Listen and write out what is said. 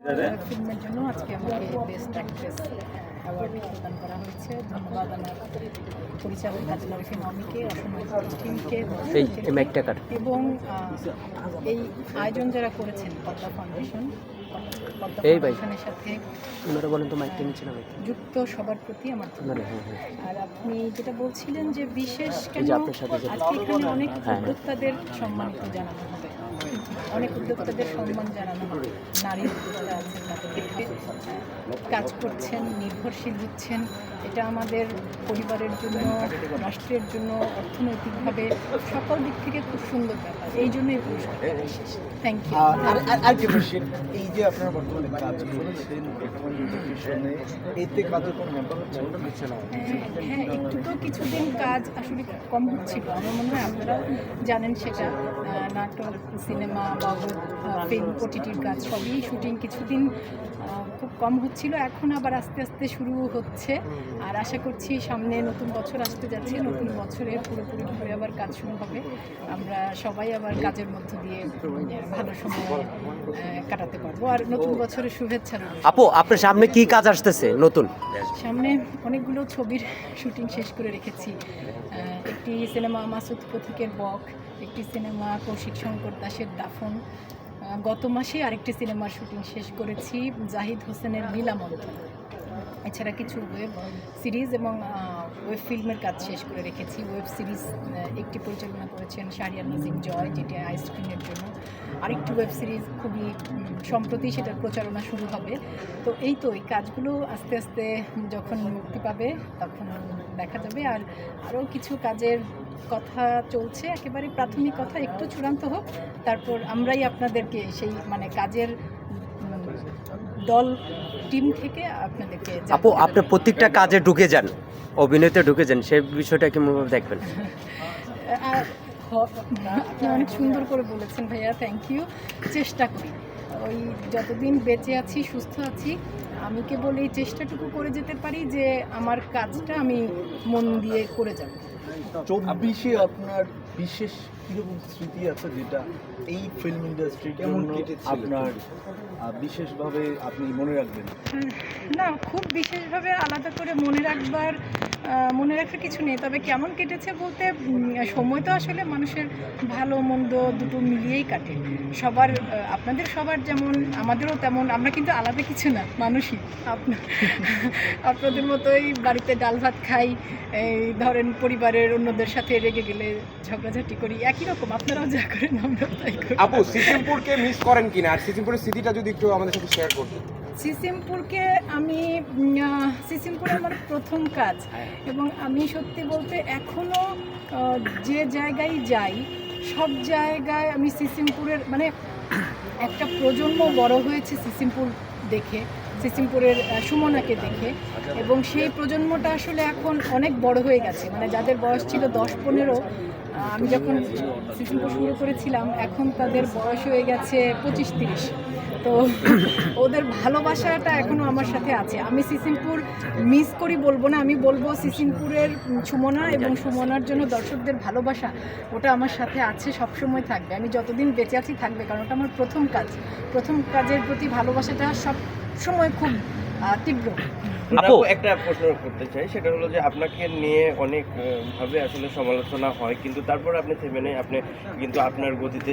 ফিল্মের জন্য আজকে আমাকে বেস্ট অ্যাক্ট্রেস অ্যাওয়ার্ড প্রদান করা হয়েছে। ধন্যবাদ আমার পরিচালক কাজী আরিফিন অমিকে, অসংখ্য টিমকে এবং এই আয়োজন যারা করেছেন পদ্মা ফাউন্ডেশনের সাথে যুক্ত সবার প্রতি আমার আর আপনি যেটা বলছিলেন যে বিশেষ কেন আজকে এখানে অনেক উদ্যোক্তাদের সম্মানিত জানানো হবে, অনেক উদ্যোক্তাদের সম্মান জানানো হবে। নারী উদ্যোক্তা আছেন, তাদেরকে কাজ করছেন, নির্ভরশীল হচ্ছেন। এটা আমাদের পরিবারের জন্য, রাষ্ট্রের জন্য, অর্থনৈতিকভাবে সকল দিক থেকে খুব সুন্দর ব্যাপার। এই জন্যই পুরস্কার। Thank you. এই যে আপনারা বর্তমানে কাজ করছেন, এতে কাজের কোনো ব্যাপার হচ্ছে না? হ্যাঁ, একটু তো কিছুদিন কাজ আসলে কম হচ্ছিল। আমার মনে হয় আপনারা জানেন সেটা। নাটক, সিনেমা বা ফিল্ম, ওটিটির কাজ সবই শুটিং কিছুদিন খুব কম হচ্ছিল। এখন আবার আস্তে আস্তে শুরু হচ্ছে আর আশা করছি সামনে নতুন বছর আসতে যাচ্ছে। নতুন বছরে পুরোপুরিভাবে আবার কাজ শুরু হবে। আমরা সবাই আবার কাজের মধ্য দিয়ে ভালো সময় কাটাতে পারবো। আর নতুন বছরের শুভেচ্ছা রইল। আপু, আপনার সামনে কি কাজ আসতেছে নতুন? সামনে অনেকগুলো ছবির শুটিং শেষ করে রেখেছি। একটি সিনেমা মাসুদ পথিকের বক, একটি সিনেমা কৌশিক শঙ্কর দাসের দাফন। গত মাসে আরেকটি সিনেমার শুটিং শেষ করেছি, জাহিদ হোসেনের লীলামন্থন। এছাড়া কিছু ওয়েব সিরিজ এবং ওয়েব ফিল্মের কাজ শেষ করে রেখেছি। ওয়েব সিরিজ একটি পরিচালনা করেছেন শাহরিয়ার নাজিম জয়, যেটি আইস্ক্রিনের জন্য। আরেকটি ওয়েব সিরিজ খুবই সম্প্রতি সেটার প্রচারণা শুরু হবে। তো এই কাজগুলো আস্তে আস্তে যখন মুক্তি পাবে তখন দেখা যাবে। আর আরও কিছু কাজের কথা চলছে, একেবারে প্রাথমিক কথা, একটু চূড়ান্ত হোক, তারপর আমরাই আপনাদেরকে সেই কাজের দল টিম থেকে আপনাদেরকে। আপু, আপনি প্রত্যেকটা কাজে ঢুকে যান, অভিনয়তে ঢুকে যান, সেই বিষয়টা কেমনভাবে দেখবেন? আপনি অনেক সুন্দর করে বলেছেন ভাইয়া, থ্যাংক ইউ। চেষ্টা করি, ওই যতদিন বেঁচে আছি, সুস্থ আছি, আমি কেবল এই চেষ্টাটুকু করে যেতে পারি যে আমার কাজটা আমি মন দিয়ে করে যাব। 24-এ আপনার বিশেষ কীরকম স্মৃতি আছে যেটা এই ফিল্ম ইন্ডাস্ট্রির জন্য আপনার বিশেষভাবে আপনি মনে রাখবেন? না, খুব বিশেষভাবে আলাদা করে মনে রাখার কিছু নেই। তবে কেমন কেটেছে বলতে, সময় তো আসলে মানুষের ভালো মন্দ দুটো মিলিয়েই কাটে। সবার, আপনাদের সবার যেমন আমাদেরও তেমন। আমরা কিন্তু আলাদা কিছু না, মানুষই। আপনাদের মতোই বাড়িতে ডাল ভাত খাই, এই ধরেন পরিবারের অন্যদের সাথে রেগে গেলে ঝগড়াঝাটি করি, একই রকম। আপনারাও যা করেন আমরাও তাই করি। আপু, সিসিমপুরকে মিস করেন কিনা, আর সিসিমপুরের স্মৃতিটা যদি একটু আমাদের সাথে শেয়ার করতেন? সিসিমপুরে আমার প্রথম কাজ, এবং আমি সত্যি বলতে এখনও যে জায়গায় যাই সব জায়গায় আমি সিসিমপুরের একটা প্রজন্ম বড় হয়েছে সিসিমপুর দেখে, সিসিমপুরের সুমনাকে দেখে, এবং সেই প্রজন্মটা আসলে এখন অনেক বড় হয়ে গেছে। যাদের বয়স ছিল 10-15, আমি যখন সিসিমপুর শুরু করেছিলাম, এখন তাদের বয়স হয়ে গেছে 25-30। তো ওদের ভালোবাসাটা এখনও আমার সাথে আছে। আমি সিসিমপুর মিস করি বলবো না, আমি বলবো সিসিমপুরের সুমনা এবং সুমনার জন্য দর্শকদের ভালোবাসা, ওটা আমার সাথে আছে, সবসময় থাকবে। আমি যতদিন বেঁচে আছি থাকবে, কারণ ওটা আমার প্রথম কাজের প্রতি ভালোবাসাটা সব সময় খুব তীব্র। আপু, একটা প্রশ্ন করতে চাই, সেটা হলো যে আপনাকে নিয়ে অনেক ভাবে আসলে সমালোচনা হয়, কিন্তু তারপর আপনি থেমে নেই, আপনি কিন্তু আপনার গতিতে